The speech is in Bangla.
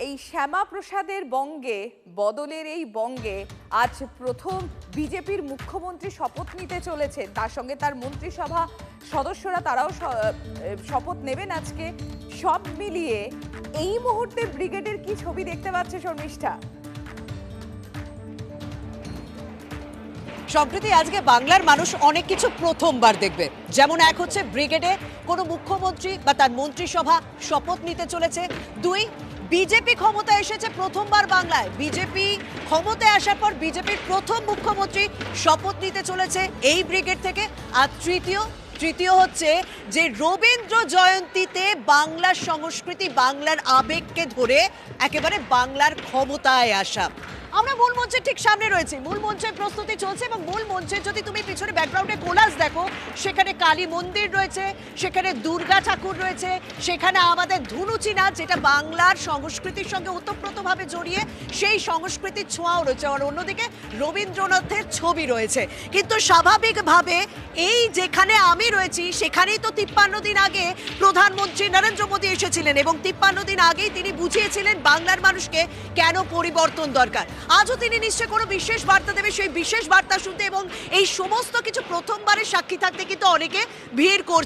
এই শ্যামাপ্রসাদের বঙ্গে বদলের এই বঙ্গে আজ প্রথম বিজেপির মুখ্যমন্ত্রী শপথ নিতে চলেছে। তার সঙ্গে তার মন্ত্রিসভা সদস্যরা তারাও শপথ নেবেন আজকে। সব মিলিয়ে এই মুহূর্তে ব্রিগেডের কি ছবি দেখতে পাচ্ছে শর্মিষ্ঠা? সম্প্রতি আজকে বাংলার মানুষ অনেক কিছু প্রথমবার দেখবে। যেমন এক হচ্ছে ব্রিগেডে কোনো মুখ্যমন্ত্রী বা তার মন্ত্রিসভা শপথ নিতে চলেছে। দুই, বিজেপি ক্ষমতায় এসেছে প্রথমবার বাংলায়। বিজেপি ক্ষমতায় আসার পর বিজেপির প্রথম মুখ্যমন্ত্রী শপথ নিতে চলেছে এই ব্রিগেড থেকে। আর তৃতীয় হচ্ছে যে রবীন্দ্র জয়ন্তীতে বাংলার সংস্কৃতি বাংলার আবেগকে ধরে একেবারে বাংলার ক্ষমতায় আসা। আমরা মূল মঞ্চের ঠিক সামনে রয়েছে, মূল মঞ্চের প্রস্তুতি চলছে এবং মূল মঞ্চে যদি তুমি পিছনে ব্যাকগ্রাউন্ডে কোলাজ দেখো, সেখানে কালী মন্দির রয়েছে, সেখানে দুর্গা ঠাকুর রয়েছে, সেখানে আমাদের ধুনুচি নাচ যেটা বাংলার সংস্কৃতির সঙ্গে ওতপ্রোতভাবে জড়িয়ে, সেই সংস্কৃতির ছোঁয়াও রয়েছে। আর অন্যদিকে রবীন্দ্রনাথের ছবি রয়েছে। কিন্তু স্বাভাবিকভাবে এই যেখানে আমি রয়েছি সেখানেই তো 53 দিন আগে প্রধানমন্ত্রী নরেন্দ্র মোদী এসেছিলেন এবং 53 দিন আগেই তিনি বুঝিয়েছিলেন বাংলার মানুষকে কেন পরিবর্তন দরকার। আজও তিনি নিশ্চয়ই কোনো বিশেষ বার্তা দেবে, সেই বিশেষ বার্তা শুনতে এবং এই সমস্ত কিছু প্রথমবারের সাক্ষী থাকতে কিন্তু অনেকে ভিড় করছে।